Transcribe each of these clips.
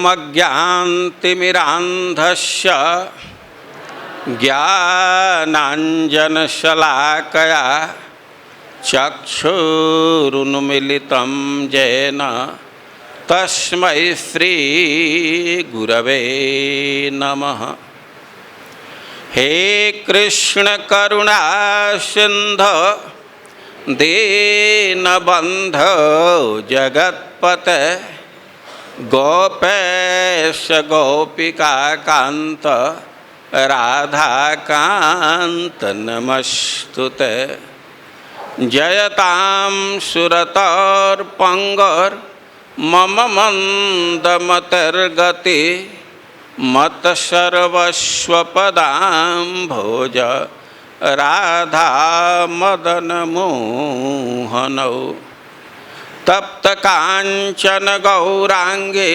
अज्ञानतिमिरान्धस्य ज्ञानाञ्जनशलाकया चक्षुरुन्मीलितं येन तस्मै श्रीगुरवे नमः। हे कृष्ण करुणा सिन्धो दीनबन्धो जगत्पते गोपेश गोपिकान्त राधाकान्त नमस्तुते। जयतां सुरतोर्पङ्गोर् मम मन्दमतिर्गति मत्सर्वस्वपदाम्भोज राधा मदन मोहनौ। तप्त कांचन गौरांगे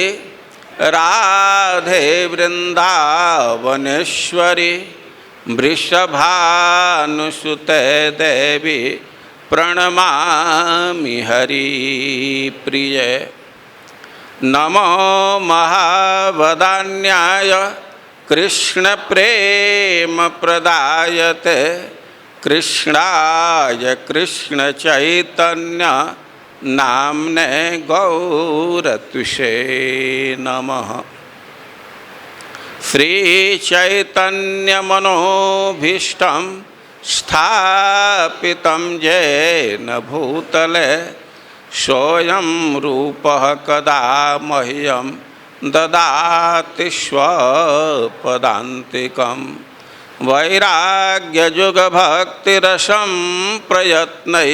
राधे वृंदावनेश्वरी वृषभानुसुते देवी प्रणमामि हरिप्रिये। नमो महावदान्याय कृष्ण प्रेम प्रदायते कृष्णाय कृष्ण चैतन्य नाम्ने गौरतुषे नमः। श्री चैतन्य मनोभीष्टं स्थापितं येन भूतले सोऽयं रूपः कदा मह्यं ददाति स्वपदान्तिकं। वैराग्ययुगभक्तिरसं प्रयत्नैः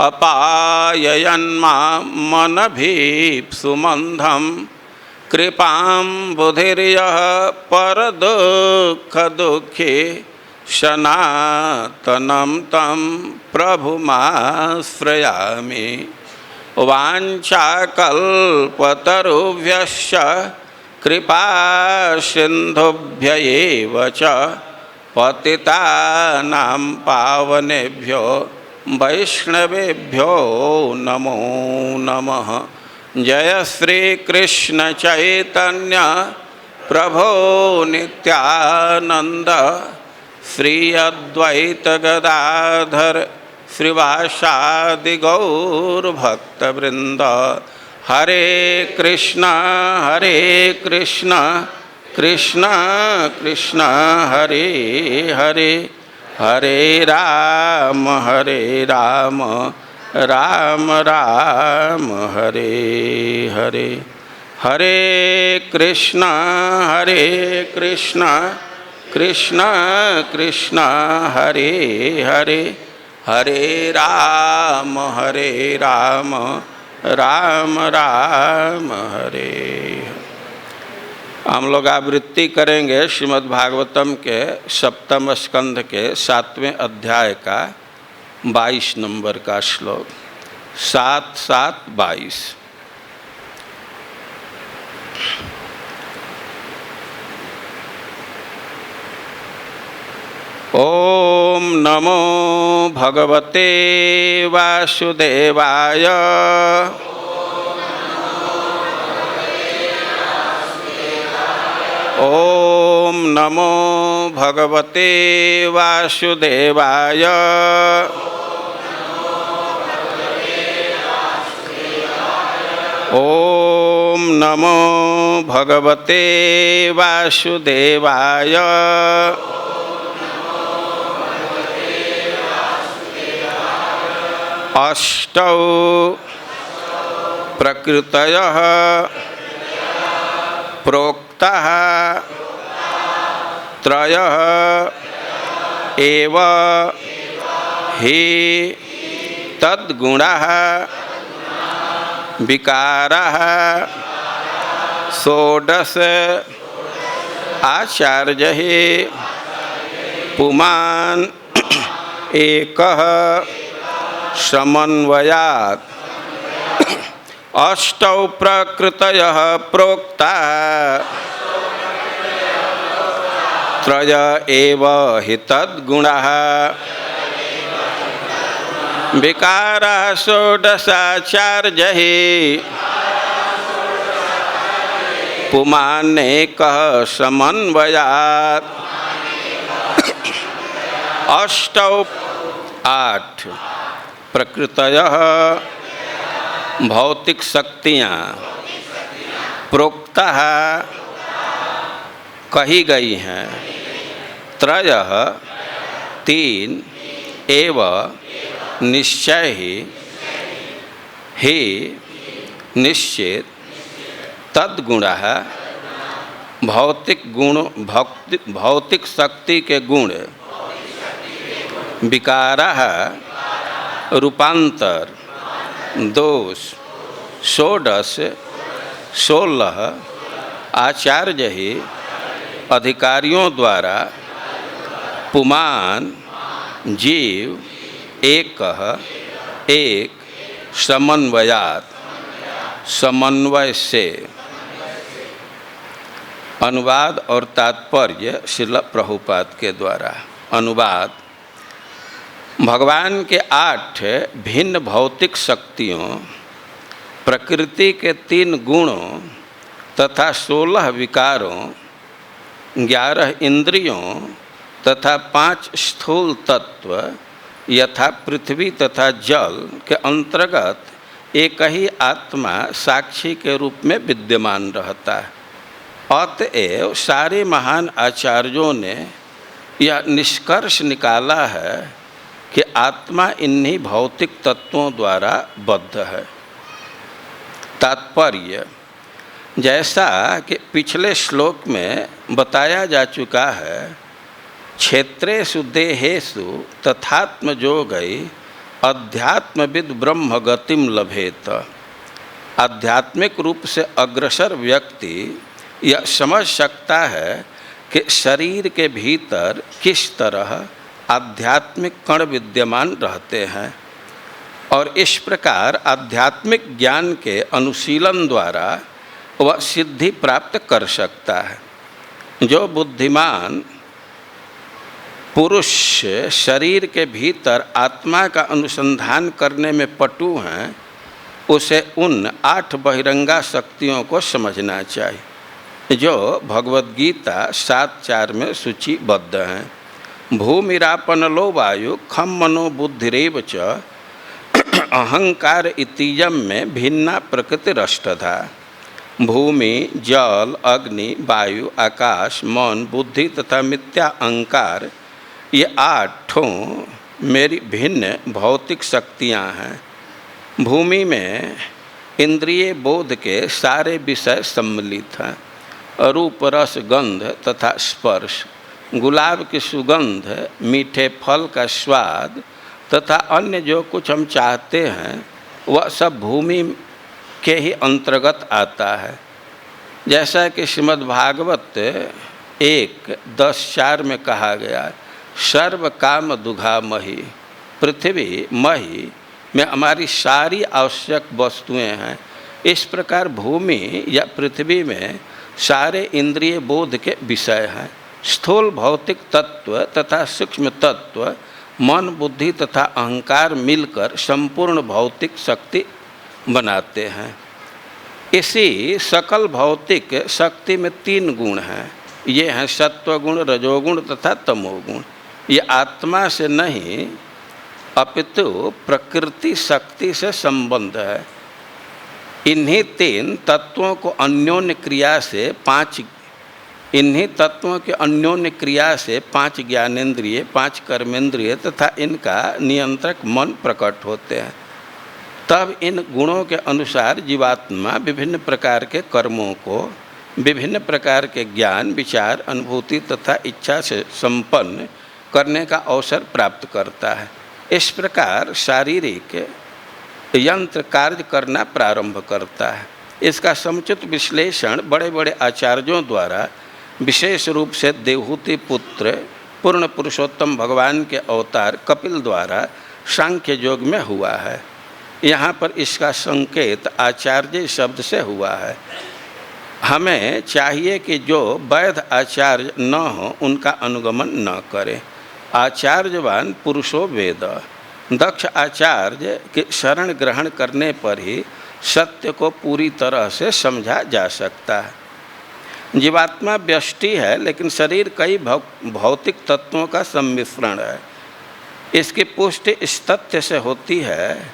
अपाययन्मां मनभीप्सुमन्धं। कृपां बुधिर्यः परदुःखदुःखी सनातनं तं प्रभुमाश्रयामि। वाञ्छाकल्पतरुभ्यश्च कृपा सिन्धुभ्य एव च पतितानां पावनेभ्यो वैष्णवेभ्यो नमो नमः। जय श्री कृष्ण चैतन्य प्रभो नित्यानंद श्री अद्वैत गदाधर श्रीवासादि गौर भक्तवृंद। हरे कृष्ण कृष्ण कृष्ण हरे हरे हरे राम राम राम हरे हरे। हरे कृष्ण कृष्ण कृष्ण हरे हरे हरे राम राम राम हरे। हम लोग आवृत्ति करेंगे श्रीमद् भागवतम के सप्तम स्कंध के 7वें अध्याय का 22 नंबर का श्लोक 7-7-22। ओम नमो भगवते वासुदेवाय। ओम नमो भगवते वासुदेवाय। ओम नमो भगवते वासुदेवाय। अष्टौ प्रकृतयः प्रोक्ताः त्रयः एव हि तद्गुणाः विकाराः षोडश आचार्यः पुमान् एकः समन्वयात्। अष्टौ प्रकृतयः प्रोक्ता त्रय एव हि तद्गुणाः विकाराः षोडशाचार्यैः पुमानेकः समन्वयात्। अष्टौ 8 प्रकृतयः भौतिक शक्तियाँ प्रोक्ता कही गई हैं। त्रयः 3 एव निश्चय ही निश्चित तद्गुणः भौतिक शक्ति के गुण विकारः रूपांतर दोष षोडश 16 आचार्य ही अधिकारियों द्वारा पुमान जीव एक समन्वयात समन्वय से। अनुवाद और तात्पर्य श्रील प्रभुपाद के द्वारा। अनुवाद: भगवान के 8 भिन्न भौतिक शक्तियों, प्रकृति के 3 गुणों तथा 16 विकारों, 11 इंद्रियों तथा 5 स्थूल तत्व यथा पृथ्वी तथा जल के अंतर्गत एक ही आत्मा साक्षी के रूप में विद्यमान रहता है। अतएव सारे महान आचार्यों ने यह निष्कर्ष निकाला है कि आत्मा इन्हीं भौतिक तत्वों द्वारा बद्ध है। तात्पर्य: जैसा कि पिछले श्लोक में बताया जा चुका है, क्षेत्रेषु देहेषु तथात्मयोगै अध्यात्मविद ब्रह्म गतिम लभेत। आध्यात्मिक रूप से अग्रसर व्यक्ति यह समझ सकता है कि शरीर के भीतर किस तरह आध्यात्मिक कण विद्यमान रहते हैं और इस प्रकार आध्यात्मिक ज्ञान के अनुशीलन द्वारा वह सिद्धि प्राप्त कर सकता है। जो बुद्धिमान पुरुष शरीर के भीतर आत्मा का अनुसंधान करने में पटु हैं, उसे उन 8 बहिरंगा शक्तियों को समझना चाहिए जो भगवद गीता 7:4 में सूचीबद्ध हैं। भूमिरापनलो वायु खम मनो बुद्धिरेव च अहंकार इतीयम में भिन्ना प्रकृतिरष्टधा। भूमि, जल, अग्नि, वायु, आकाश, मन, बुद्धि तथा मिथ्या अहंकार, ये 8 मेरी भिन्न भौतिक शक्तियाँ हैं। भूमि में इंद्रिय बोध के सारे विषय सम्मिलित हैं। रूप, रस, गंध तथा स्पर्श, गुलाब की सुगंध, मीठे फल का स्वाद तथा अन्य जो कुछ हम चाहते हैं वह सब भूमि के ही अंतर्गत आता है। जैसा कि श्रीमद् भागवत 1:10-4 में कहा गया, सर्व काम दुघा मही। पृथ्वी मही में हमारी सारी आवश्यक वस्तुएं हैं। इस प्रकार भूमि या पृथ्वी में सारे इंद्रिय बोध के विषय हैं। स्थूल भौतिक तत्व तथा सूक्ष्म तत्व, मन, बुद्धि तथा अहंकार मिलकर संपूर्ण भौतिक शक्ति बनाते हैं। इसी सकल भौतिक शक्ति में 3 गुण हैं। ये हैं सत्वगुण, रजोगुण तथा तमोगुण। ये आत्मा से नहीं अपितु प्रकृति शक्ति से संबंध है। इन्हीं 3 तत्वों को अन्योन्य क्रिया से 5 ज्ञानेंद्रिय, 5 कर्मेंद्रिय तथा इनका नियंत्रक मन प्रकट होते हैं। तब इन गुणों के अनुसार जीवात्मा विभिन्न प्रकार के कर्मों को विभिन्न प्रकार के ज्ञान, विचार, अनुभूति तथा इच्छा से संपन्न करने का अवसर प्राप्त करता है। इस प्रकार शारीरिक यंत्र कार्य करना प्रारंभ करता है। इसका समुचित विश्लेषण बड़े बड़े आचार्यों द्वारा, विशेष रूप से देवहूति पुत्र पूर्ण पुरुषोत्तम भगवान के अवतार कपिल द्वारा सांख्य योग में हुआ है। यहाँ पर इसका संकेत आचार्य शब्द से हुआ है। हमें चाहिए कि जो वैध आचार्य न हो उनका अनुगमन न करें। आचार्यवान पुरुषो वेद। दक्ष आचार्य के शरण ग्रहण करने पर ही सत्य को पूरी तरह से समझा जा सकता है। जीवात्मा व्यष्टि है, लेकिन शरीर कई भौतिक तत्वों का सम्मिश्रण है। इसकी पुष्टि इस तथ्य से होती है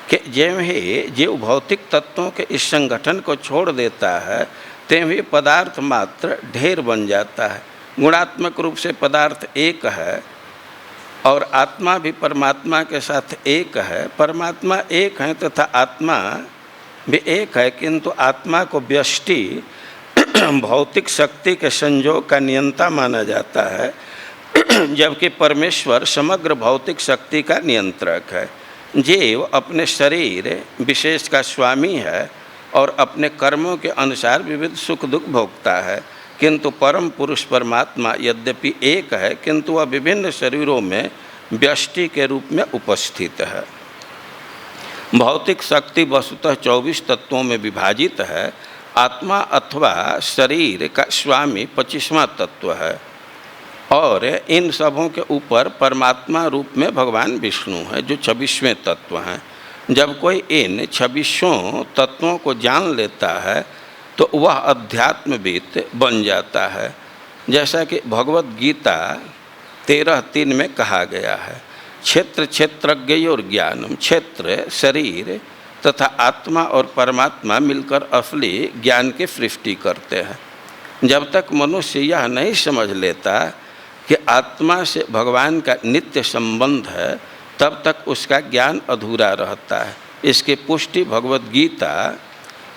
कि ज्यों ही जीव भौतिक तत्वों के इस संगठन को छोड़ देता है, त्यों ही पदार्थ मात्र ढेर बन जाता है। गुणात्मक रूप से पदार्थ एक है और आत्मा भी परमात्मा के साथ एक है। परमात्मा एक है तथा आत्मा भी एक है, किंतु आत्मा को व्यष्टि भौतिक शक्ति के संयोग का नियंता माना जाता है, जबकि परमेश्वर समग्र भौतिक शक्ति का नियंत्रक है। जीव अपने शरीर विशेष का स्वामी है और अपने कर्मों के अनुसार विविध सुख दुख भोगता है, किंतु परम पुरुष परमात्मा यद्यपि एक है, किंतु वह विभिन्न शरीरों में व्यष्टि के रूप में उपस्थित है। भौतिक शक्ति वस्तुतः 24 तत्वों में विभाजित है। आत्मा अथवा शरीर का स्वामी 25वां तत्व है और इन सबों के ऊपर परमात्मा रूप में भगवान विष्णु है, जो 26वें तत्व हैं। जब कोई इन 26 तत्वों को जान लेता है तो वह अध्यात्मविद बन जाता है। जैसा कि भगवत गीता 13:3 में कहा गया है, क्षेत्र क्षेत्रज्ञयोर ज्ञानम। क्षेत्र शरीर तथा आत्मा और परमात्मा मिलकर असली ज्ञान की सृष्टि करते हैं। जब तक मनुष्य यह नहीं समझ लेता कि आत्मा से भगवान का नित्य संबंध है, तब तक उसका ज्ञान अधूरा रहता है। इसकी पुष्टि भगवत गीता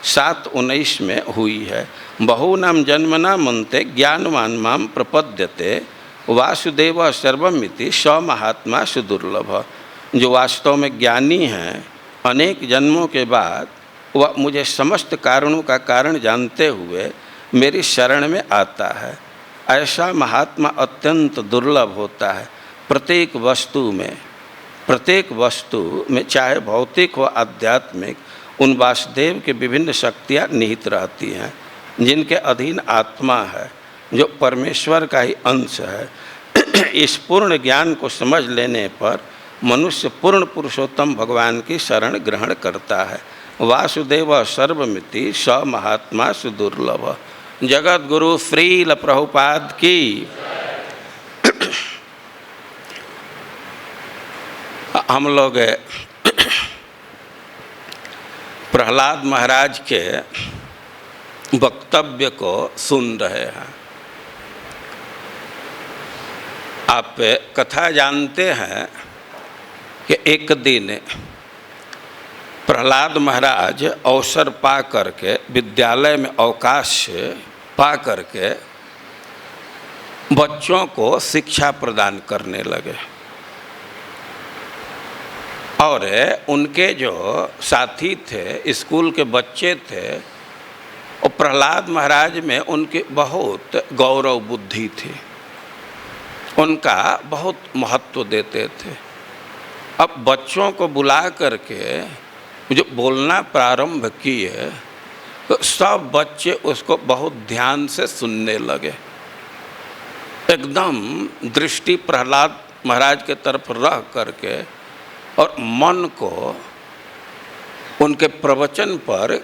7:19 में हुई है। बहूनां जन्मना मन्ते ज्ञानवान् मां प्रपद्यते वासुदेव सर्वमिति स महात्मा सुदुर्लभ। जो वास्तव में ज्ञानी हैं, अनेक जन्मों के बाद वह मुझे समस्त कारणों का कारण जानते हुए मेरी शरण में आता है, ऐसा महात्मा अत्यंत दुर्लभ होता है। प्रत्येक वस्तु में चाहे भौतिक हो आध्यात्मिक, उन वासुदेव के विभिन्न शक्तियाँ निहित रहती हैं, जिनके अधीन आत्मा है, जो परमेश्वर का ही अंश है। इस पूर्ण ज्ञान को समझ लेने पर मनुष्य पूर्ण पुरुषोत्तम भगवान की शरण ग्रहण करता है। वासुदेव सर्वमिति स महात्मा सुदुर्लभ। जगत गुरु श्रील प्रभुपाद की। हम लोग प्रहलाद महाराज के वक्तव्य को सुन रहे हैं। आप कथा जानते हैं कि एक दिन प्रहलाद महाराज अवसर पा करके, विद्यालय में अवकाश पा करके बच्चों को शिक्षा प्रदान करने लगे और उनके जो साथी थे, स्कूल के बच्चे थे, और प्रहलाद महाराज में उनकी बहुत गौरव बुद्धि थी, उनका बहुत महत्व देते थे। अब बच्चों को बुला करके जो बोलना प्रारंभ किए तो सब बच्चे उसको बहुत ध्यान से सुनने लगे। एकदम दृष्टि प्रहलाद महाराज के तरफ रह करके और मन को उनके प्रवचन पर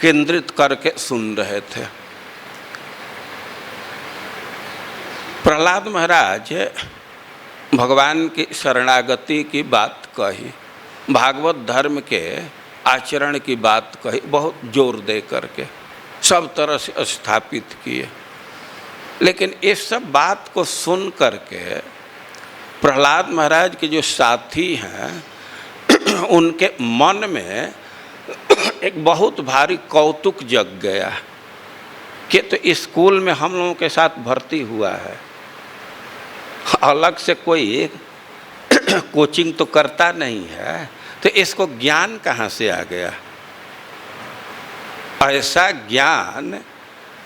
केंद्रित करके सुन रहे थे। प्रहलाद महाराज भगवान की शरणागति की बात कही, भागवत धर्म के आचरण की बात कही, बहुत जोर दे करके सब तरह से स्थापित किए। लेकिन इस सब बात को सुन करके प्रहलाद महाराज के जो साथी हैं उनके मन में एक बहुत भारी कौतुक जग गया कि तो इस स्कूल में हम लोगों के साथ भर्ती हुआ है, अलग से कोई कोचिंग तो करता नहीं है, तो इसको ज्ञान कहाँ से आ गया? ऐसा ज्ञान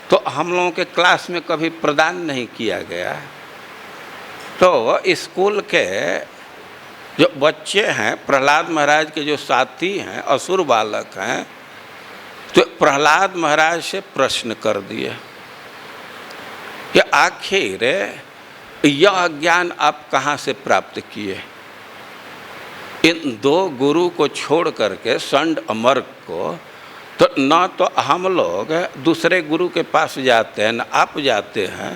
तो हम लोगों के क्लास में कभी प्रदान नहीं किया गया। तो स्कूल के जो बच्चे हैं, प्रहलाद महाराज के जो साथी हैं, असुर बालक हैं, तो प्रहलाद महाराज से प्रश्न कर दिए कि आखिर यह ज्ञान आप कहाँ से प्राप्त किए? इन दो गुरु को छोड़ करके, षंड अमर्क को तो न तो हम लोग दूसरे गुरु के पास जाते हैं न आप जाते हैं,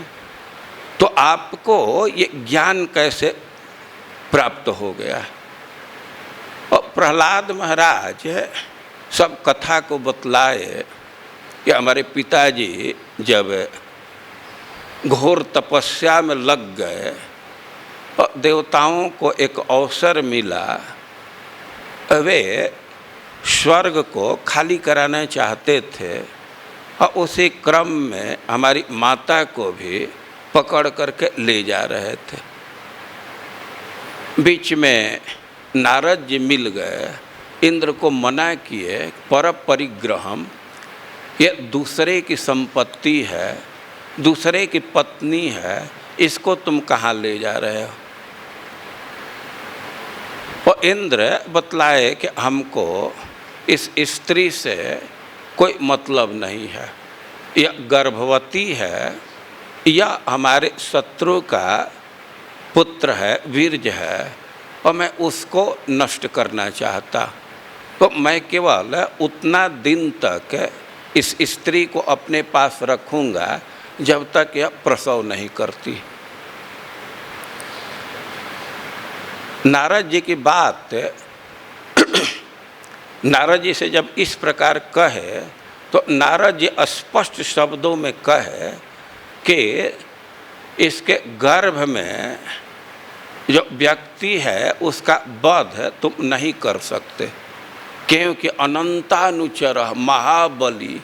तो आपको ये ज्ञान कैसे प्राप्त हो गया? और प्रहलाद महाराज सब कथा को बतलाए कि हमारे पिताजी जब घोर तपस्या में लग गए और देवताओं को एक अवसर मिला, वे स्वर्ग को खाली कराना चाहते थे और उसी क्रम में हमारी माता को भी पकड़ करके ले जा रहे थे। बीच में नारद जी मिल गए, इंद्र को मना किए, पर परिग्रहम, ये दूसरे की संपत्ति है, दूसरे की पत्नी है, इसको तुम कहाँ ले जा रहे हो? और इंद्र बतलाए कि हमको इस स्त्री से कोई मतलब नहीं है, यह गर्भवती है या हमारे शत्रु का पुत्र है, वीर्य है, और मैं उसको नष्ट करना चाहता। तो मैं केवल उतना दिन तक इस स्त्री को अपने पास रखूँगा जब तक यह प्रसव नहीं करती। नारद जी की बात नारद जी से जब इस प्रकार कहे तो नारद जी स्पष्ट शब्दों में कहे कि इसके गर्भ में जो व्यक्ति है उसका वध तुम नहीं कर सकते, क्योंकि अनंतानुचर महाबली,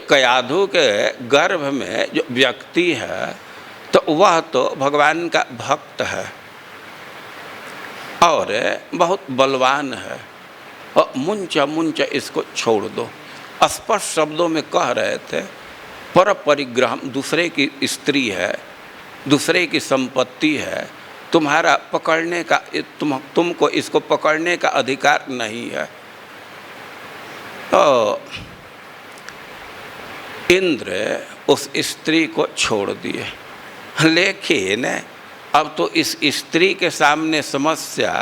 कयाधु के गर्भ में जो व्यक्ति है तो वह तो भगवान का भक्त है और बहुत बलवान है, और मुंच इसको छोड़ दो। स्पष्ट शब्दों में कह रहे थे, पर परिग्रह, दूसरे की स्त्री है, दूसरे की संपत्ति है, तुम्हारा पकड़ने का तुमको इसको पकड़ने का अधिकार नहीं है। तो इंद्र उस स्त्री को छोड़ दिए, लेकिन अब तो इस स्त्री के सामने समस्या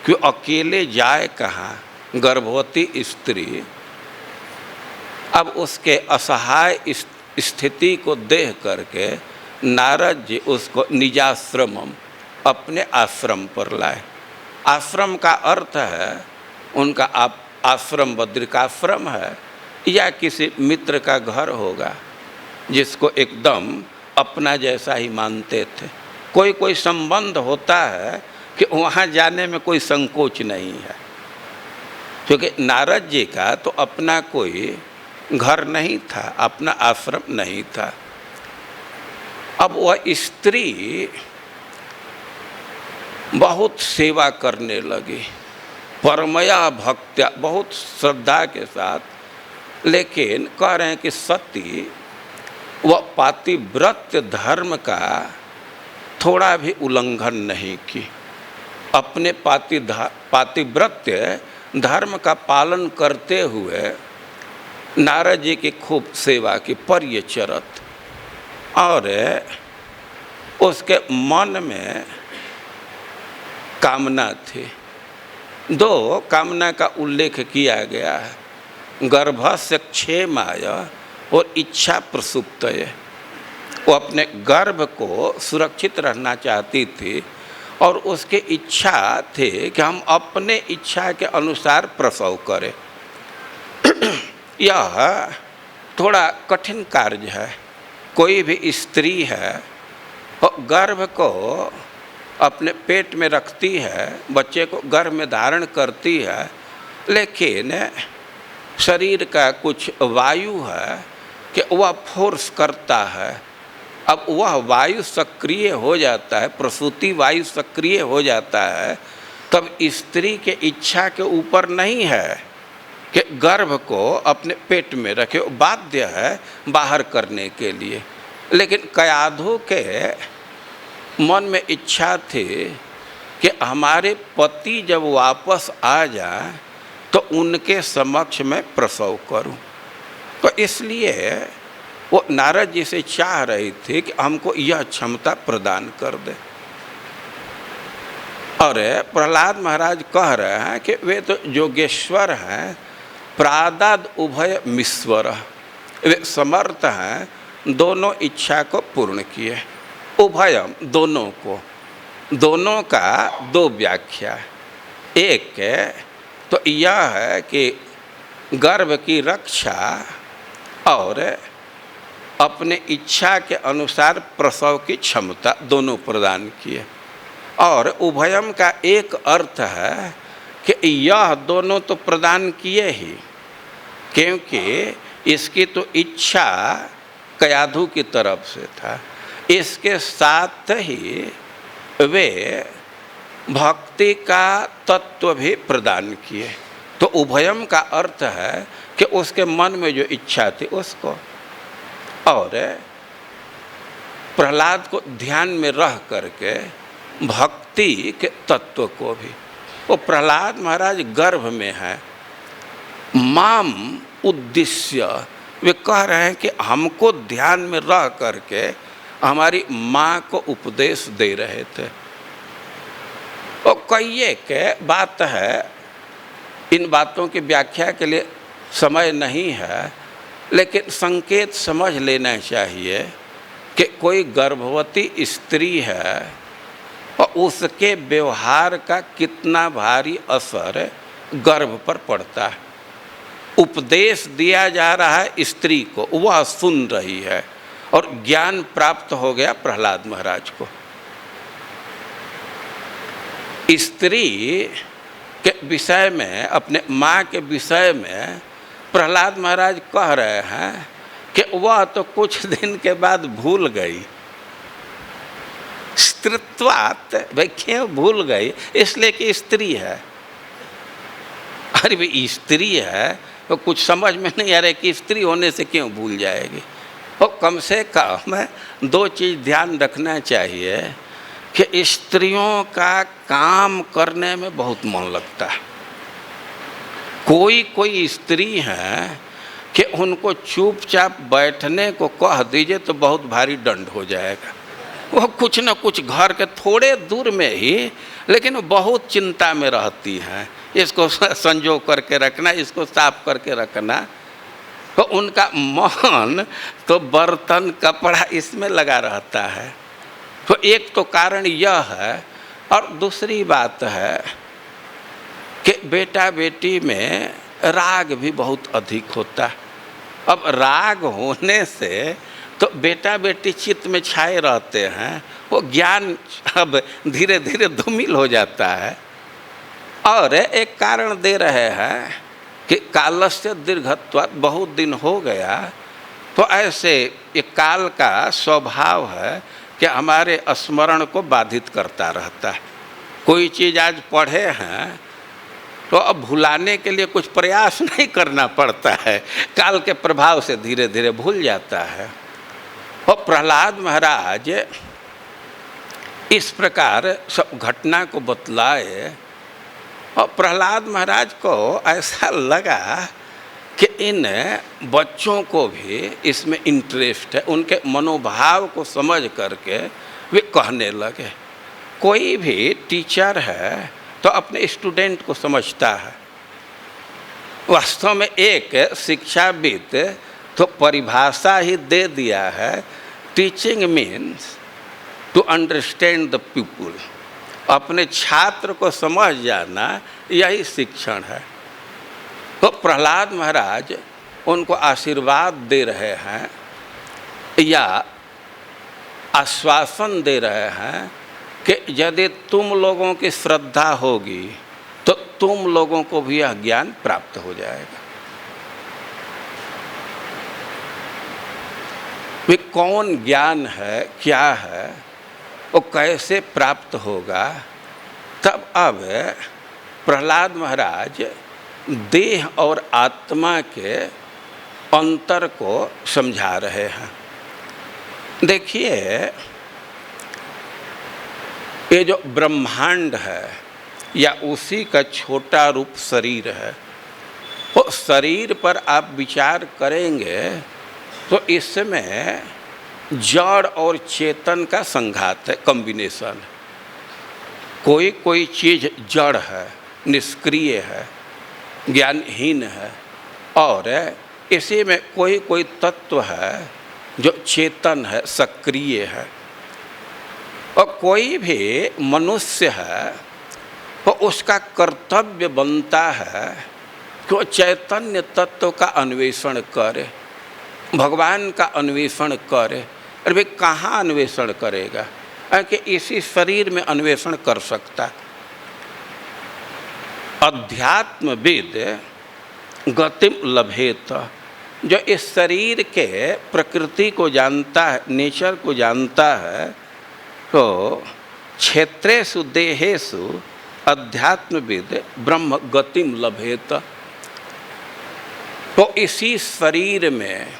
कि अकेले जाए कहाँ, गर्भवती स्त्री। अब उसके असहाय स्थिति को देख करके नारद जी उसको निजाश्रमम, अपने आश्रम पर लाए। आश्रम का अर्थ है उनका आश्रम बद्रिकाश्रम है या किसी मित्र का घर होगा जिसको एकदम अपना जैसा ही मानते थे। कोई कोई संबंध होता है कि वहाँ जाने में कोई संकोच नहीं है, क्योंकि नारद जी का तो अपना कोई घर नहीं था, अपना आश्रम नहीं था। अब वह स्त्री बहुत सेवा करने लगी, परमया भक्त्या, बहुत श्रद्धा के साथ, लेकिन कह रहे हैं कि सती वह पातिव्रत्य धर्म का थोड़ा भी उल्लंघन नहीं की। अपने पातिव्रत्य धर्म का पालन करते हुए नारद जी की खूब सेवा की, परिचरत, और उसके मन में कामना थी। दो कामना का उल्लेख किया गया है, गर्भस्य क्षेमाय और इच्छा प्रसुप्तये। वो अपने गर्भ को सुरक्षित रहना चाहती थी और उसकी इच्छा थी कि हम अपने इच्छा के अनुसार प्रसव करें। यह थोड़ा कठिन कार्य है। कोई भी स्त्री है और गर्भ को अपने पेट में रखती है, बच्चे को गर्भ में धारण करती है, लेकिन शरीर का कुछ वायु है कि वह फोर्स करता है। अब वह वायु सक्रिय हो जाता है, प्रसूति वायु सक्रिय हो जाता है, तब स्त्री के इच्छा के ऊपर नहीं है कि गर्भ को अपने पेट में रखे, बाध्य है बाहर करने के लिए। लेकिन कयाधु के मन में इच्छा थी कि हमारे पति जब वापस आ जाए तो उनके समक्ष में प्रसव करूं। तो इसलिए वो नारद जी से चाह रही थी कि हमको यह क्षमता प्रदान कर दे। और प्रहलाद महाराज कह रहे हैं कि वे तो योगेश्वर हैं प्रादाद उभय मिश्वर, वे समर्थ हैं दोनों इच्छा को पूर्ण किए। उभयम दोनों को, दोनों का दो व्याख्या। एक तो यह है कि गर्भ की रक्षा और अपने इच्छा के अनुसार प्रसव की क्षमता दोनों प्रदान किए। और उभयम का एक अर्थ है कि यह दोनों तो प्रदान किए ही, क्योंकि इसकी तो इच्छा कयाधु की तरफ से था, इसके साथ ही वे भक्ति का तत्व भी प्रदान किए। तो उभयम का अर्थ है कि उसके मन में जो इच्छा थी उसको, और प्रहलाद को ध्यान में रह करके भक्ति के तत्व को भी। वो प्रहलाद महाराज गर्भ में है, माम उद्देश्य, वे कह रहे हैं कि हमको ध्यान में रह करके हमारी माँ को उपदेश दे रहे थे। और कई एक बात है, इन बातों की व्याख्या के लिए समय नहीं है, लेकिन संकेत समझ लेना चाहिए कि कोई गर्भवती स्त्री है और उसके व्यवहार का कितना भारी असर गर्भ पर पड़ता है। उपदेश दिया जा रहा है स्त्री को, वह सुन रही है, और ज्ञान प्राप्त हो गया प्रहलाद महाराज को। स्त्री के विषय में, अपने माँ के विषय में प्रहलाद महाराज कह रहे हैं कि वह तो कुछ दिन के बाद भूल गई। स्त्रीत्वात्, भाई क्यों भूल गई? इसलिए कि स्त्री है। अरे भाई स्त्री है तो कुछ समझ में नहीं आ रहा कि स्त्री होने से क्यों भूल जाएगी। और कम से कम दो चीज़ ध्यान रखना चाहिए कि स्त्रियों का काम करने में बहुत मन लगता है। कोई कोई स्त्री हैं कि उनको चुपचाप बैठने को कह दीजिए तो बहुत भारी दंड हो जाएगा। वो कुछ न कुछ घर के थोड़े दूर में ही, लेकिन वो बहुत चिंता में रहती हैं, इसको संजो करके रखना, इसको साफ करके रखना। तो उनका मन तो बर्तन कपड़ा इसमें लगा रहता है। तो एक तो कारण यह है, और दूसरी बात है कि बेटा बेटी में राग भी बहुत अधिक होता है। अब राग होने से तो बेटा बेटी चित्त में छाए रहते हैं, वो ज्ञान अब धीरे धीरे धूमिल हो जाता है। और एक कारण दे रहे हैं कि कालस्य दीर्घत्वात्, बहुत दिन हो गया, तो ऐसे एक काल का स्वभाव है कि हमारे स्मरण को बाधित करता रहता है। कोई चीज़ आज पढ़े हैं तो अब भुलाने के लिए कुछ प्रयास नहीं करना पड़ता है, काल के प्रभाव से धीरे धीरे भूल जाता है। और प्रहलाद महाराज इस प्रकार सब घटना को बतलाए, और प्रहलाद महाराज को ऐसा लगा कि इन बच्चों को भी इसमें इंटरेस्ट है। उनके मनोभाव को समझ करके वे कहने लगे। कोई भी टीचर है तो अपने स्टूडेंट को समझता है। वास्तव में एक शिक्षाविद तो परिभाषा ही दे दिया है, teaching means to understand the people. अपने छात्र को समझ जाना, यही शिक्षण है। तो प्रहलाद महाराज उनको आशीर्वाद दे रहे हैं या आश्वासन दे रहे हैं कि यदि तुम लोगों की श्रद्धा होगी तो तुम लोगों को भी यह ज्ञान प्राप्त हो जाएगा। वे कौन ज्ञान है, क्या है, वो कैसे प्राप्त होगा, तब अब प्रहलाद महाराज देह और आत्मा के अंतर को समझा रहे हैं। देखिए, ये जो ब्रह्मांड है या उसी का छोटा रूप शरीर है, वो शरीर पर आप विचार करेंगे तो इसमें जड़ और चेतन का संघात है, कॉम्बिनेशन। कोई कोई चीज़ जड़ है, निष्क्रिय है, ज्ञानहीन है, और इसी में कोई कोई तत्व है जो चेतन है, सक्रिय है, और कोई भी मनुष्य है तो उसका कर्तव्य बनता है कि वो चैतन्य तत्व का अन्वेषण करे, भगवान का अन्वेषण करे। अरे भाई कहाँ अन्वेषण करेगा? कि इसी शरीर में अन्वेषण कर सकता। अध्यात्मविद गतिम लभेत, जो इस शरीर के प्रकृति को जानता है, नेचर को जानता है, तो क्षेत्रेषु देहेषु अध्यात्मविद ब्रह्म गतिम लभेत, तो इसी शरीर में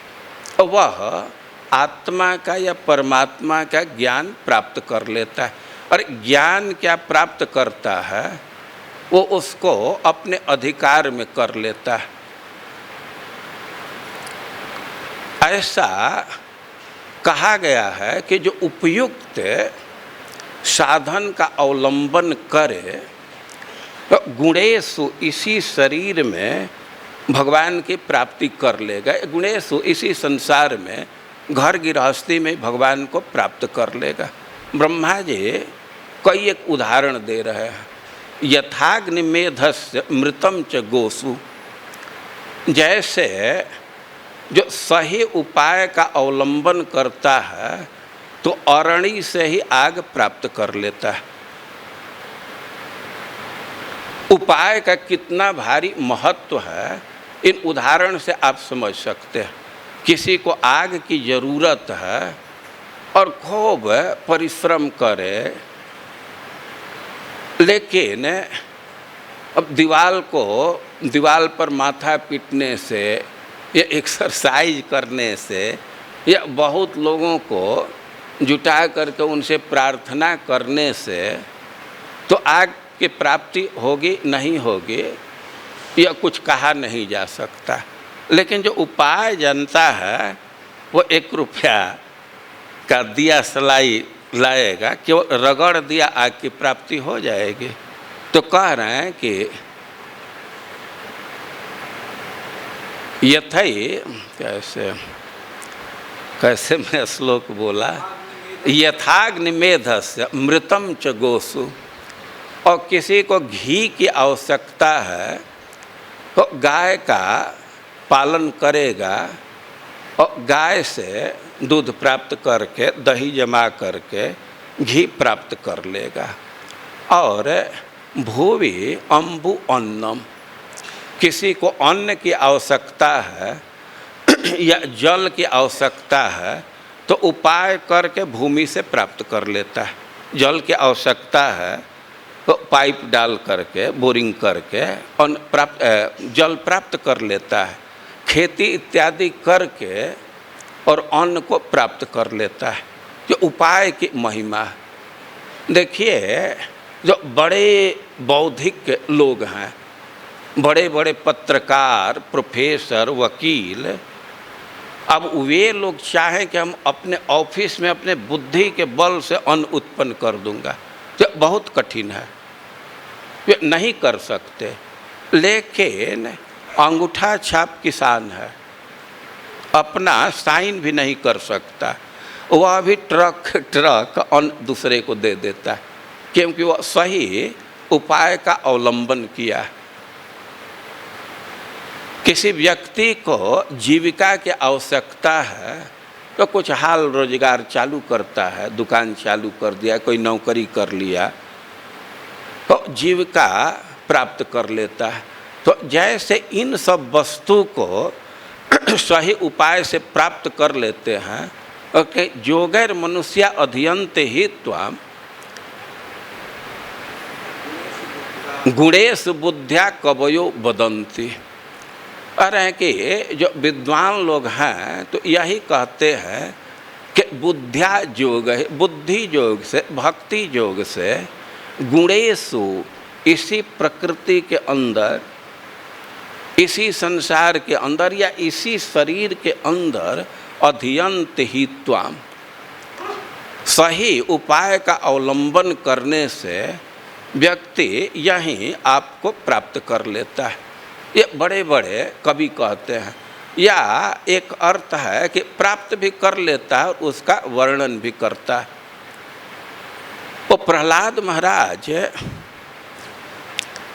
वह आत्मा का या परमात्मा का ज्ञान प्राप्त कर लेता है। और ज्ञान क्या प्राप्त करता है? वो उसको अपने अधिकार में कर लेता है। ऐसा कहा गया है कि जो उपयुक्त साधन का अवलंबन करे तो गुणेषु, इसी शरीर में भगवान की प्राप्ति कर लेगा। गुणेषु, इसी संसार में घर गृहस्थी में भगवान को प्राप्त कर लेगा। ब्रह्मा जी कई एक उदाहरण दे रहे हैं। यथाग्निमेधस्य मृतम च गोसु, जैसे जो सही उपाय का अवलंबन करता है तो अरणी से ही आग प्राप्त कर लेता है। उपाय का कितना भारी महत्व है, इन उदाहरण से आप समझ सकते हैं। किसी को आग की ज़रूरत है और खूब परिश्रम करे, लेकिन अब दीवाल पर माथा पीटने से या एक्सरसाइज करने से या बहुत लोगों को जुटा करके उनसे प्रार्थना करने से तो आग की प्राप्ति होगी नहीं होगी, यह कुछ कहा नहीं जा सकता। लेकिन जो उपाय जानता है वो 1 रुपया का दिया सलाई लाएगा कि वो रगड़ दिया आग की प्राप्ति हो जाएगी। तो कह रहे हैं कि यथई, कैसे मैं श्लोक बोला, यथाग्निमेधस्य मृतम च गोसु, और किसी को घी की आवश्यकता है तो गाय का पालन करेगा और गाय से दूध प्राप्त करके दही जमा करके घी प्राप्त कर लेगा। और भूवि अम्बु अन्नम, किसी को अन्न की आवश्यकता है या जल की आवश्यकता है तो उपाय करके भूमि से प्राप्त कर लेता है। जल की आवश्यकता है तो पाइप डाल करके, बोरिंग करके जल प्राप्त कर लेता है। खेती इत्यादि करके और अन्न को प्राप्त कर लेता है। जो उपाय की महिमा, देखिए जो बड़े बौद्धिक लोग हैं, बड़े बड़े पत्रकार, प्रोफेसर, वकील, अब वे लोग चाहें कि हम अपने ऑफिस में अपने बुद्धि के बल से अन्न उत्पन्न कर दूंगा, तो बहुत कठिन है, वे नहीं कर सकते। लेकिन अंगूठा छाप किसान है, अपना साइन भी नहीं कर सकता, वह भी ट्रक अन्न दूसरे को दे देता है, क्योंकि वह सही उपाय का अवलंबन किया। किसी व्यक्ति को जीविका की आवश्यकता है तो कुछ हाल रोजगार चालू करता है, दुकान चालू कर दिया, कोई नौकरी कर लिया तो जीविका प्राप्त कर लेता है। तो जैसे इन सब वस्तु को सही उपाय से प्राप्त कर लेते हैं, ओके, जोगैर मनुष्य अध्यंत ही त्वाम गुणेश बुद्ध्या कवयो बदंती। अरे कि जो विद्वान लोग हैं तो यही कहते हैं कि बुद्ध्या योग है, बुद्धि योग से, भक्ति योग से, गुणेशु, इसी प्रकृति के अंदर, इसी संसार के अंदर या इसी शरीर के अंदर अध्यंत ही त्वाम, सही उपाय का अवलंबन करने से व्यक्ति यहीं आपको प्राप्त कर लेता है। ये बड़े बड़े कवि कहते हैं। या एक अर्थ है कि प्राप्त भी कर लेता है और उसका वर्णन भी करता है। वो प्रहलाद महाराज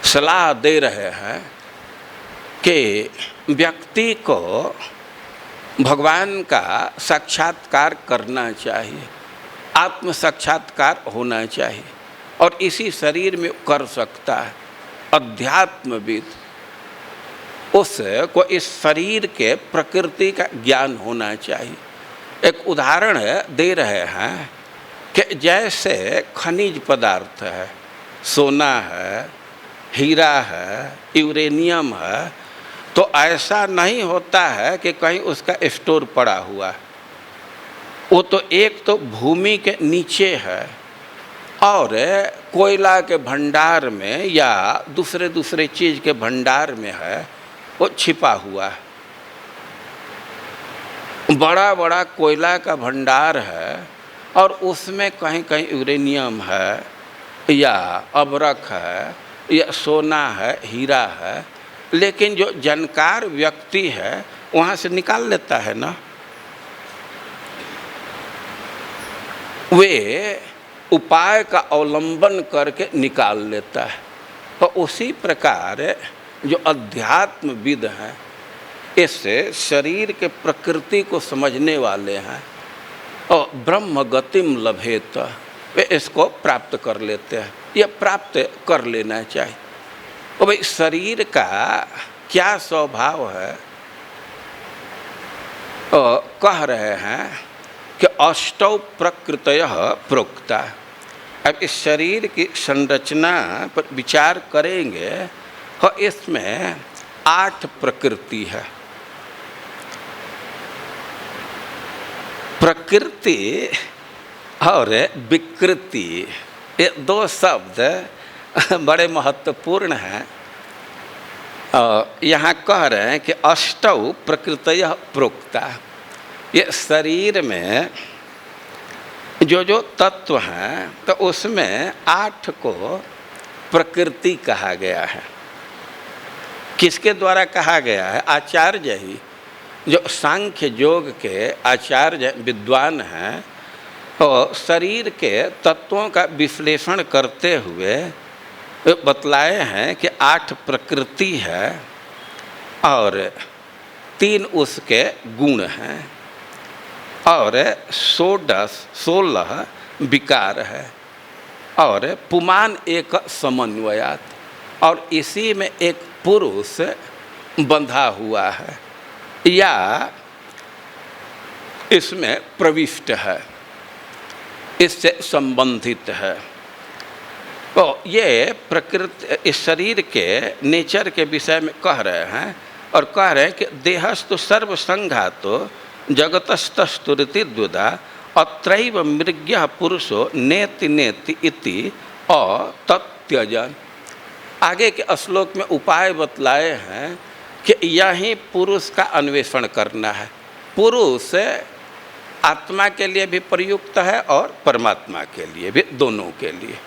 सलाह दे रहे हैं कि व्यक्ति को भगवान का साक्षात्कार करना चाहिए, आत्म साक्षात्कार होना चाहिए, और इसी शरीर में कर सकता है। अध्यात्मविद, उसको इस शरीर के प्रकृति का ज्ञान होना चाहिए। एक उदाहरण दे रहे हैं कि जैसे खनिज पदार्थ है, सोना है, हीरा है, यूरेनियम है, तो ऐसा नहीं होता है कि कहीं उसका स्टोर पड़ा हुआ है। वो तो एक तो भूमि के नीचे है और कोयला के भंडार में या दूसरे चीज़ के भंडार में है, वो छिपा हुआ है। बड़ा बड़ा कोयला का भंडार है और उसमें कहीं कहीं यूरेनियम है या अबरख है या सोना है, हीरा है, लेकिन जो जानकार व्यक्ति है वहाँ से निकाल लेता है ना। वे उपाय का अवलंबन करके निकाल लेता है। तो उसी प्रकार जो अध्यात्मविद हैं, इससे शरीर के प्रकृति को समझने वाले हैं और ब्रह्म गतिम लभेत, वे इसको प्राप्त कर लेते हैं। यह प्राप्त कर लेना चाहिए। तो भाई शरीर का क्या स्वभाव है, कह रहे हैं कि अष्टौ प्रकृतयः प्रोक्ता। अब इस शरीर की संरचना पर विचार करेंगे तो इसमें 8 प्रकृति है। प्रकृति और विकृति, ये 2 शब्द बड़े महत्वपूर्ण हैं। यहाँ कह रहे हैं कि अष्टौ प्रकृतयः प्रोक्ता। ये शरीर में जो तत्व हैं, तो उसमें 8 को प्रकृति कहा गया है। किसके द्वारा कहा गया है? आचार्य ही, जो सांख्य योग के आचार्य विद्वान हैं, तो शरीर के तत्वों का विश्लेषण करते हुए बतलाए हैं कि 8 प्रकृति है और 3 उसके गुण हैं और 16 विकार है और पुमान एक समन्वयात, और इसी में एक पुरुष बंधा हुआ है या इसमें प्रविष्ट है, इससे संबंधित है। तो ये प्रकृति इस शरीर के नेचर के विषय में कह रहे हैं और कह रहे हैं कि देहस्तु सर्वसंघातो जगतस्तस्तुरिति द्विधा अत्रैव मृग्यः पुरुषो नेति नेति इति अतत्यजन। आगे के श्लोक में उपाय बतलाए हैं कि यही पुरुष का अन्वेषण करना है। पुरुष आत्मा के लिए भी प्रयुक्त है और परमात्मा के लिए भी, दोनों के लिए।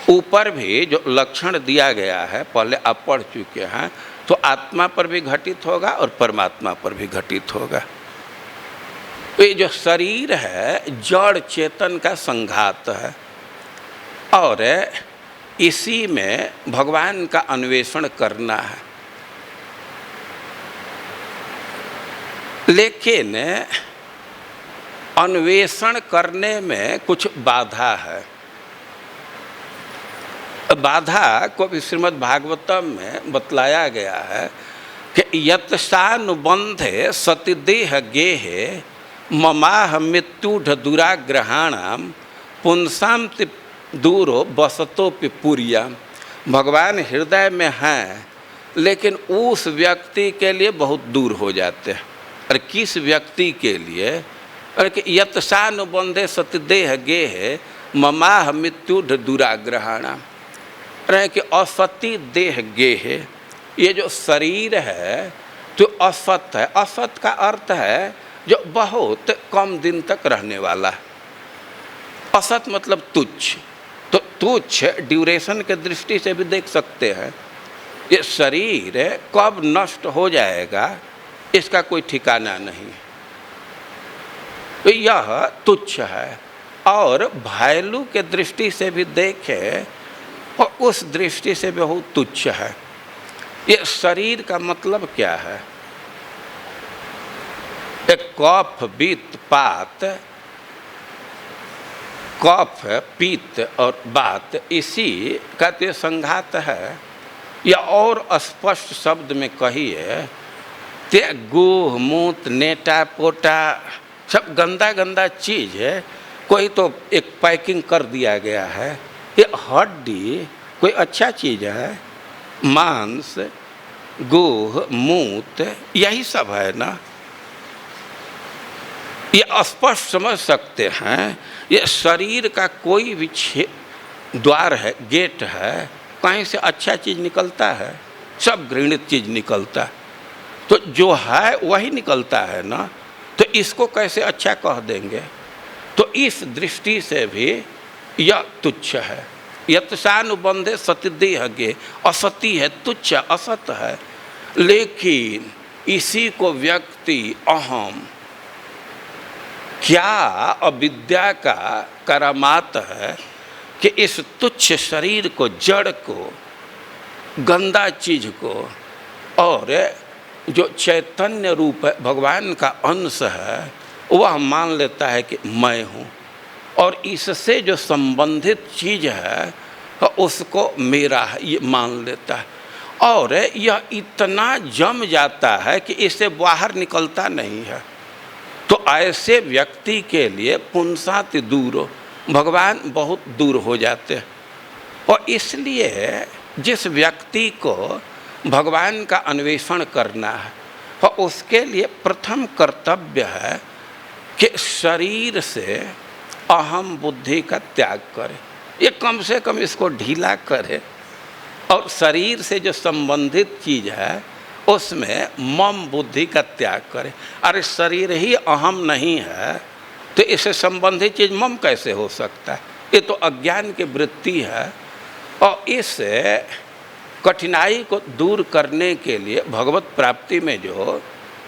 ऊपर भी जो लक्षण दिया गया है, पहले आप पढ़ चुके हैं, तो आत्मा पर भी घटित होगा और परमात्मा पर भी घटित होगा। ये जो शरीर है जड़ चेतन का संघात है और इसी में भगवान का अन्वेषण करना है। लेकिन अन्वेषण करने में कुछ बाधा है। बाधा को भी श्रीमद् भागवतम में बतलाया गया है कि यत्सानुबंधे सतिदेह गेहे ममाह मृत्युढ़ दुराग्रहाणाम पुंसाम दूरो बसतोपि पुरिया। भगवान हृदय में हैं लेकिन उस व्यक्ति के लिए बहुत दूर हो जाते हैं। और किस व्यक्ति के लिए? और कि यत्सानुबंधे सतिदेह गेहे ममाह मृत्युढ़ दुराग्रहाणाम, रहे कि असती देह गेहे, ये जो शरीर है तो असत है। असत का अर्थ है जो बहुत कम दिन तक रहने वाला है। असत मतलब तुच्छ। तो तुच्छ ड्यूरेशन के दृष्टि से भी देख सकते हैं। ये शरीर कब नष्ट हो जाएगा इसका कोई ठिकाना नहीं। तो यह तुच्छ है, और वैल्यू के दृष्टि से भी देखें और उस दृष्टि से बहुत तुच्छ है। ये शरीर का मतलब क्या है? एक कफ वित्त पात, कफ पित्त और बात, इसी का तो संघात है। या और स्पष्ट शब्द में कहिए ते गोह मूत नेटा पोटा सब गंदा गंदा चीज है, कोई तो एक पैकिंग कर दिया गया है। ये हड्डी कोई अच्छा चीज है? मांस, गोह मूत, यही सब है ना। ये स्पष्ट समझ सकते हैं, ये शरीर का कोई भी द्वार है, गेट है, कहीं से अच्छा चीज निकलता है? सब घृणित चीज निकलता है। तो जो है वही निकलता है ना, तो इसको कैसे अच्छा कह देंगे? तो इस दृष्टि से भी यह तुच्छ है। यत्सानुबंधे सतिदेहगे, असति है, तुच्छ असत है। लेकिन इसी को व्यक्ति अहम, क्या अविद्या का करामात है कि इस तुच्छ शरीर को, जड़ को, गंदा चीज को, और जो चैतन्य रूप है भगवान का अंश है, वह मान लेता है कि मैं हूँ, और इससे जो संबंधित चीज है उसको मेरा है ये मान लेता है। और यह इतना जम जाता है कि इससे बाहर निकलता नहीं है। तो ऐसे व्यक्ति के लिए पुंसाति दूर, भगवान बहुत दूर हो जाते हैं। और इसलिए जिस व्यक्ति को भगवान का अन्वेषण करना है, और उसके लिए प्रथम कर्तव्य है कि शरीर से अहम बुद्धि का त्याग करे। ये कम से कम इसको ढीला करे, और शरीर से जो संबंधित चीज है उसमें मम बुद्धि का त्याग करे। अरे शरीर ही अहम नहीं है तो इससे संबंधित चीज मम कैसे हो सकता है? ये तो अज्ञान की वृत्ति है। और इस कठिनाई को दूर करने के लिए भगवत प्राप्ति में जो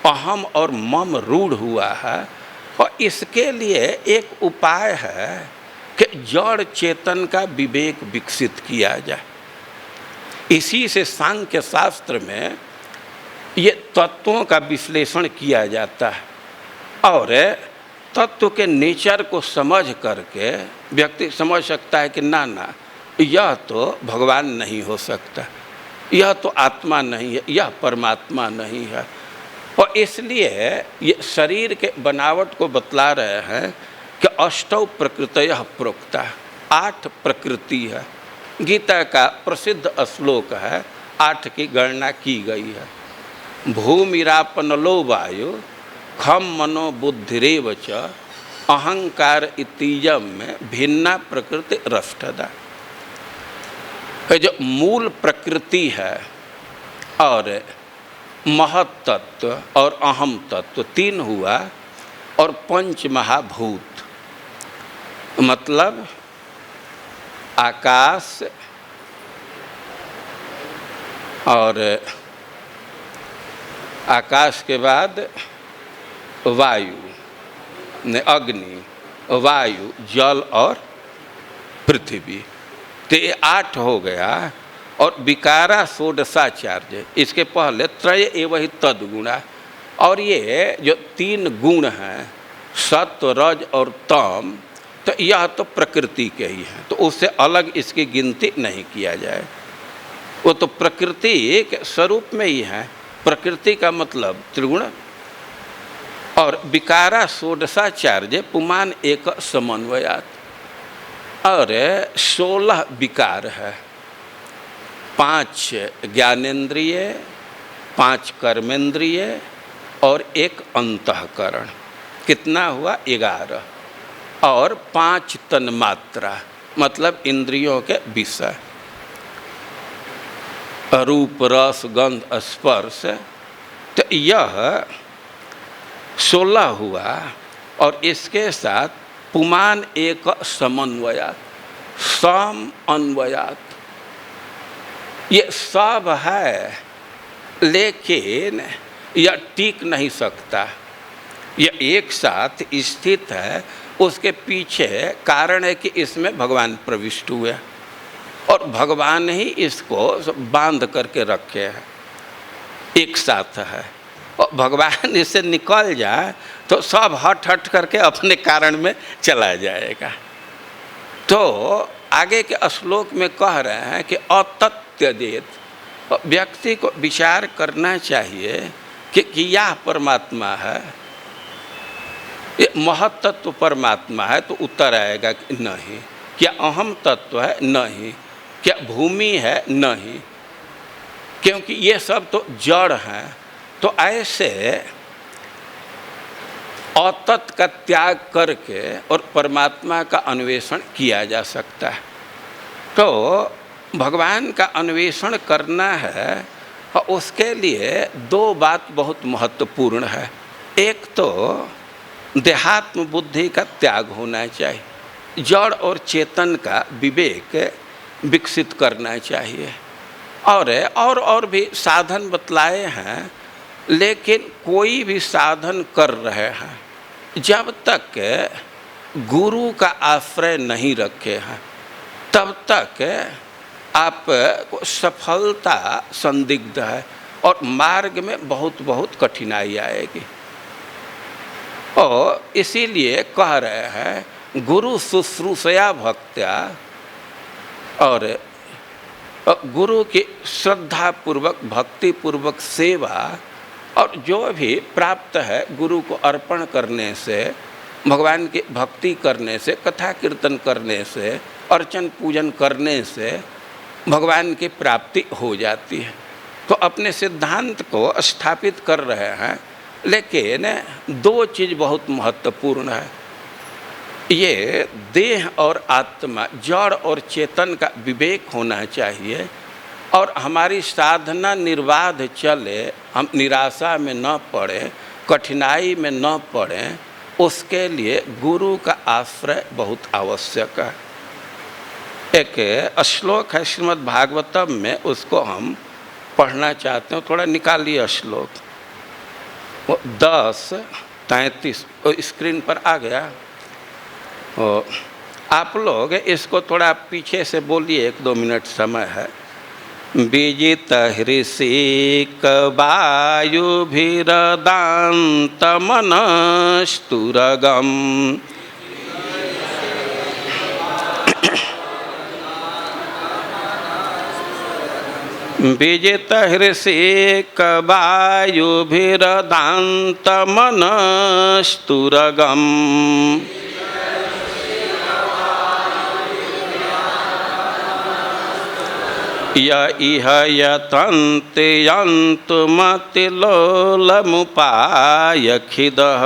अहम और मम रूढ़ हुआ है, और इसके लिए एक उपाय है कि जड़ चेतन का विवेक विकसित किया जाए। इसी से सांख्य शास्त्र में ये तत्वों का विश्लेषण किया जाता है, और तत्व के नेचर को समझ करके व्यक्ति समझ सकता है कि ना ना, यह तो भगवान नहीं हो सकता, यह तो आत्मा नहीं है, यह परमात्मा नहीं है। और इसलिए ये शरीर के बनावट को बतला रहे हैं कि अष्टौ प्रकृतयः प्रोक्ता, 8 प्रकृति है। गीता का प्रसिद्ध श्लोक है, 8 की गणना की गई है। भूमिरापनलो वायु खम मनो बुद्धिरेव च अहंकार इतीजम में भिन्ना प्रकृति रष्टदा। जो मूल प्रकृति है और महत तत्व और अहम तत्व 3 हुआ, और 5 महाभूत मतलब आकाश और आकाश के बाद वायु, अग्नि, वायु, जल और पृथ्वी। तो ये 8 हो गया। और विकारा षोडशाचार्य, इसके पहले त्रय एव ही तद्गुणा। और ये जो 3 गुण हैं सत्व रज और तम, तो यह तो प्रकृति के ही हैं, तो उससे अलग इसकी गिनती नहीं किया जाए। वो तो प्रकृति के स्वरूप में ही है। प्रकृति का मतलब त्रिगुण। और विकारा षोडशाचार्य पुमान एक समन्वयात, और 16 विकार है। 5 ज्ञानेन्द्रिय, 5 कर्मेंद्रिय और 1 अंतःकरण। कितना हुआ? 11। और 5 तन्मात्रा मतलब इंद्रियों के विषय, रूप रस गंध स्पर्श। तो यह 16 हुआ। और इसके साथ पुमान एक समन्वयात, सम अन्वयात, ये सब है, लेकिन यह टिक नहीं सकता। यह एक साथ स्थित है, उसके पीछे कारण है कि इसमें भगवान प्रविष्ट हुए और भगवान ही इसको बांध करके रखे हैं, एक साथ है। और भगवान इससे निकल जाए तो सब हट हट करके अपने कारण में चला जाएगा। तो आगे के श्लोक में कह रहे हैं कि अतत्यजेत, व्यक्ति को विचार करना चाहिए कि यह परमात्मा है, ये महत्त्व परमात्मा है, तो उत्तर आएगा कि नहीं। क्या अहम तत्व है? नहीं। क्या भूमि है? नहीं, क्योंकि ये सब तो जड़ हैं। तो ऐसे अतत् का त्याग करके और परमात्मा का अन्वेषण किया जा सकता है। तो भगवान का अन्वेषण करना है, और उसके लिए दो बात बहुत महत्वपूर्ण है। एक तो देहात्म बुद्धि का त्याग होना चाहिए, जड़ और चेतन का विवेक विकसित करना चाहिए। और भी साधन बतलाए हैं, लेकिन कोई भी साधन कर रहे हैं जब तक गुरु का आश्रय नहीं रखे हैं, तब तक आप को सफलता संदिग्ध है और मार्ग में बहुत कठिनाई आएगी। और इसीलिए कह रहे हैं गुरु शुश्रूषया भक्त्या, और गुरु की श्रद्धा पूर्वक भक्ति पूर्वक सेवा, और जो भी प्राप्त है गुरु को अर्पण करने से, भगवान की भक्ति करने से, कथा कीर्तन करने से, अर्चन पूजन करने से भगवान की प्राप्ति हो जाती है। तो अपने सिद्धांत को स्थापित कर रहे हैं, लेकिन दो चीज़ बहुत महत्वपूर्ण है। ये देह और आत्मा, जड़ और चेतन का विवेक होना चाहिए, और हमारी साधना निर्बाध चले, हम निराशा में न पड़ें, कठिनाई में न पड़ें, उसके लिए गुरु का आश्रय बहुत आवश्यक है। एक श्लोक है श्रीमद् भागवतम में, उसको हम पढ़ना चाहते हैं। थोड़ा निकालिए श्लोक, वो 10:33 स्क्रीन पर आ गया। आप लोग इसको थोड़ा पीछे से बोलिए, 1-2 मिनट समय है। विजित हृषिक वायुभिरदान्त मनस्तुरगम, विजित हृषिक वायुभिरदान्त मनस्तुरगम, य इह यतन्ते यन्तुमतिलोलमुपायखिदः,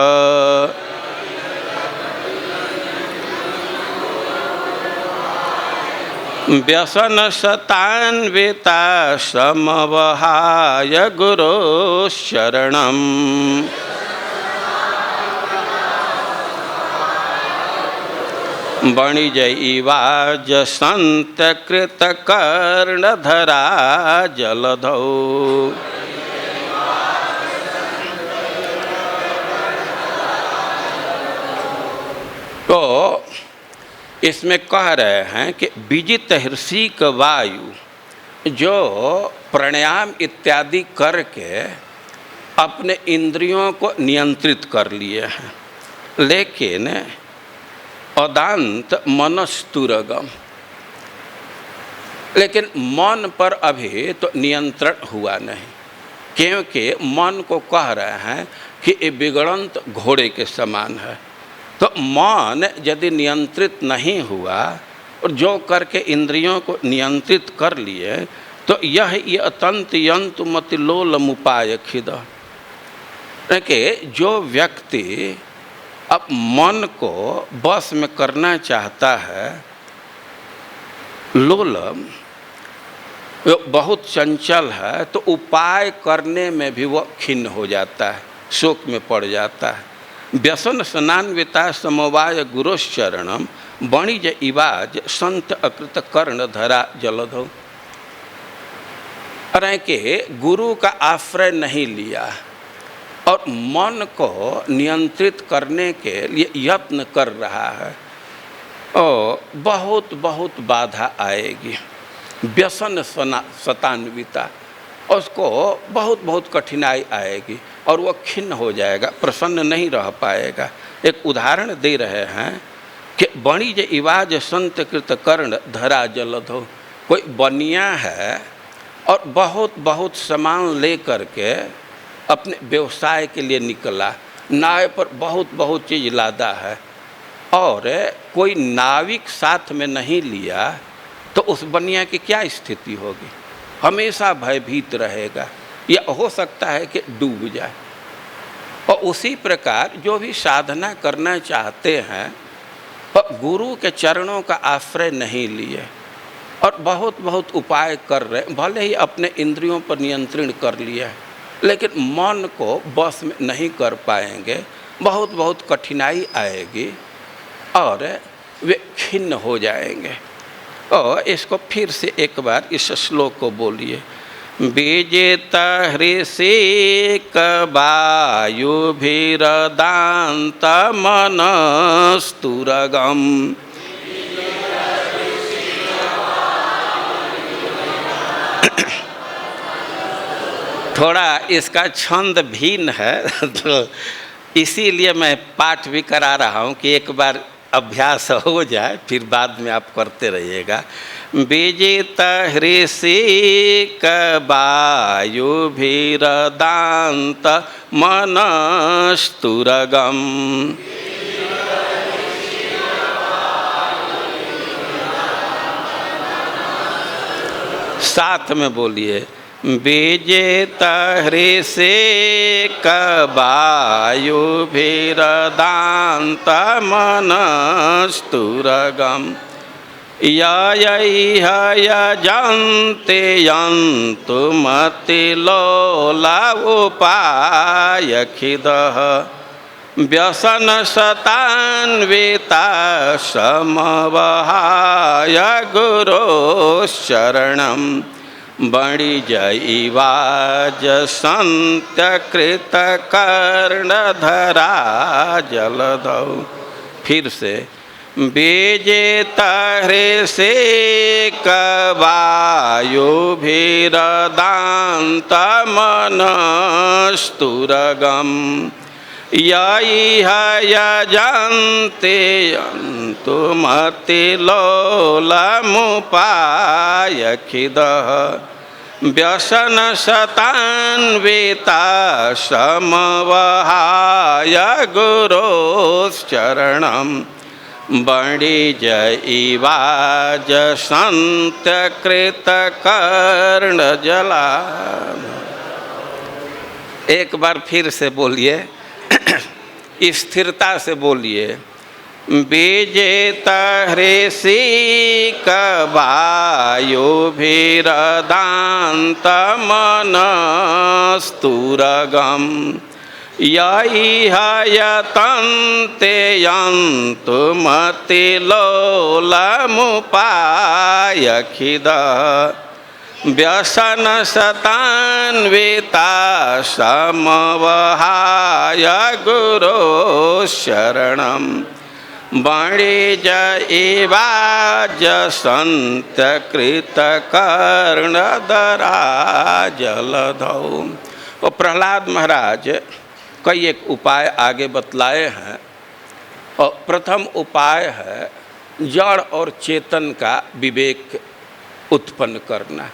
व्यसनशतान्विता समवहाय गुरोः शरणम्, वणिज इवाज संत कृत कर्णधरा जलधौ। तो इसमें कह रहे हैं कि विजित हृषिक वायु, जो प्राणायाम इत्यादि करके अपने इंद्रियों को नियंत्रित कर लिए हैं, लेकिन अदांत मनस्तुरगम, लेकिन मन पर अभी तो नियंत्रण हुआ नहीं, क्योंकि मन को कह रहे हैं कि ये बिगड़ंत घोड़े के समान है। तो मन यदि नियंत्रित नहीं हुआ और जो करके इंद्रियों को नियंत्रित कर लिए, तो यह अतंत यंतु मतिलोलमुपायखिद, कि जो व्यक्ति अब मन को बस में करना चाहता है, लोलम वो बहुत चंचल है, तो उपाय करने में भी वो खिन्न हो जाता है, शोक में पड़ जाता है। व्यसन स्नान्विता समवाय गुरोश्चरणम, वणिज इवाज संत अकृत कर्णधरा जलधौ। अरे कि गुरु का आश्रय नहीं लिया और मन को नियंत्रित करने के लिए यत्न कर रहा है, और बहुत बहुत बाधा आएगी, व्यसन सतान्विता, उसको बहुत बहुत कठिनाई आएगी और वह खिन्न हो जाएगा, प्रसन्न नहीं रह पाएगा। एक उदाहरण दे रहे हैं कि बणिज इवाज संत कृत कर्ण धरा जलधो। कोई बनिया है और बहुत बहुत सामान ले करके अपने व्यवसाय के लिए निकला, नाव पर बहुत बहुत चीज़ लादा है, और कोई नाविक साथ में नहीं लिया तो उस बनिया की क्या स्थिति होगी? हमेशा भयभीत रहेगा या हो सकता है कि डूब जाए। और उसी प्रकार जो भी साधना करना चाहते हैं और गुरु के चरणों का आश्रय नहीं लिए और बहुत बहुत उपाय कर रहे, भले ही अपने इंद्रियों पर नियंत्रण कर लिया है, लेकिन मन को बस में नहीं कर पाएंगे, बहुत बहुत कठिनाई आएगी और वे खिन्न हो जाएंगे। और इसको फिर से एक बार इस श्लोक को बोलिए। बीजेत हृषिक वायुभिरदान्त मनस्तुरगम। थोड़ा इसका छंद भिन्न है तो इसीलिए मैं पाठ भी करा रहा हूँ कि एक बार अभ्यास हो जाए, फिर बाद में आप करते रहिएगा। बीजित हृषिक वायुभिरदान्त मनस्तुरगम। साथ में बोलिए। बीजित हृषिक वायुभिरदान्त मनस्तुरगम। ययैह यजन्ते यन्तु मतिलोला उपायखिदः। व्यसनशतान्विता समवहाय गुरोश्चरणम्। बणिज इवाज संत्यकृतकर्णधरा जलधौ। फिर से। बीजित हृषिक वायुभिरदान्त मनस्तुरगम। यैह यजन्ते यन्तु मतिलोलमुपायखिदः। व्यसनशतान्विता समवहाय गुरोश्चरणम्। बणिज इवाज संत्यकृतकर्णजला। एक बार फिर से बोलिए, स्थिरता से बोलिए। बीजित हृषिक वायुभिरदान्त मनस्तुरगम। यैह यतन्ते यन्तु मतिलोलमुपायखिदः। व्यसनशतान्विता समवहाय गुरोश्चरणम्। बणिज इवाज संत्यकृतकर्णधरा जलधौ। वो प्रहलाद महाराज कई एक उपाय आगे बतलाए हैं, और प्रथम उपाय है जड़ और चेतन का विवेक उत्पन्न करना,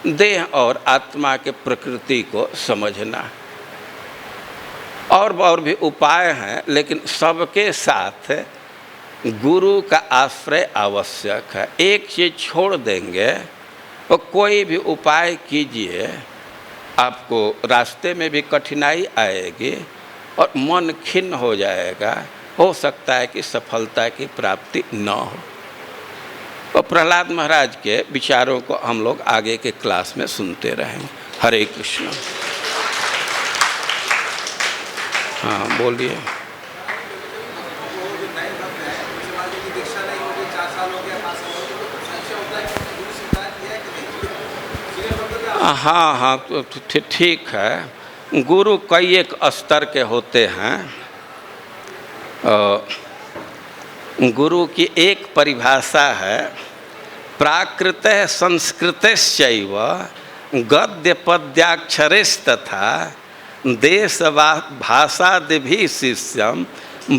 देह और आत्मा के प्रकृति को समझना। और भी उपाय हैं, लेकिन सबके साथ गुरु का आश्रय आवश्यक है। एक चीज़ छोड़ देंगे तो कोई भी उपाय कीजिए, आपको रास्ते में भी कठिनाई आएगी और मन खिन्न हो जाएगा, हो सकता है कि सफलता की प्राप्ति न हो। तो प्रहलाद महाराज के विचारों को हम लोग आगे के क्लास में सुनते रहेंगे। हरे कृष्ण। हाँ बोलिए। हाँ हाँ, तो ठीक है। गुरु कई एक स्तर के होते हैं। गुरु की एक परिभाषा है, प्राकृतः संस्कृतश्चैव गद्य पद्याक्षरस्तथा देश भाषादिभिः शिष्यं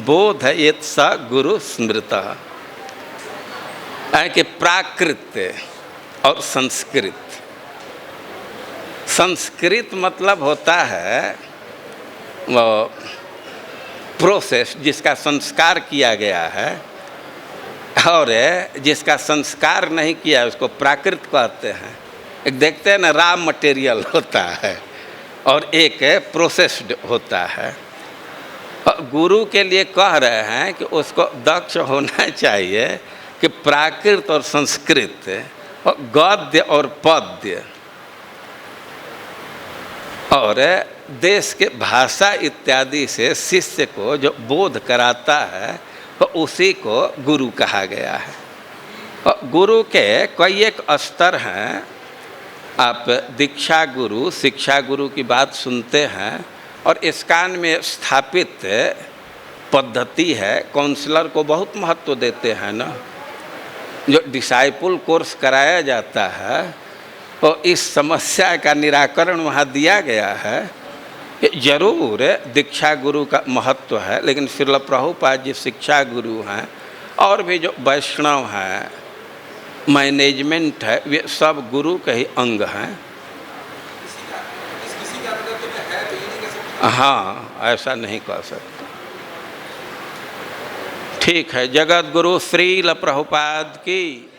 बोधयेत् स गुरु स्मृतः। है कि प्राकृत और संस्कृत। संस्कृत मतलब होता है वो प्रोसेस जिसका संस्कार किया गया है, और जिसका संस्कार नहीं किया उसको प्राकृत कहते हैं। एक देखते हैं ना, रॉ मटेरियल होता है और एक प्रोसेस्ड होता है। गुरु के लिए कह रहे हैं कि उसको दक्ष होना चाहिए कि प्राकृत और संस्कृत और गद्य और पद्य और देश के भाषा इत्यादि से शिष्य को जो बोध कराता है तो उसी को गुरु कहा गया है। और गुरु के कई एक स्तर हैं। आप दीक्षा गुरु, शिक्षा गुरु की बात सुनते हैं, और इस्कान में स्थापित पद्धति है। काउंसलर को बहुत महत्व देते हैं ना। जो डिसाइपल कोर्स कराया जाता है तो इस समस्या का निराकरण वहाँ दिया गया है। जरूर दीक्षा गुरु का महत्व है, लेकिन श्रील प्रभुपाद जी शिक्षा गुरु हैं, और भी जो वैष्णव हैं, मैनेजमेंट है, वे सब गुरु के ही अंग हैं। हाँ, ऐसा नहीं कह सकते। ठीक है। जगत गुरु श्रील प्रभुपाद की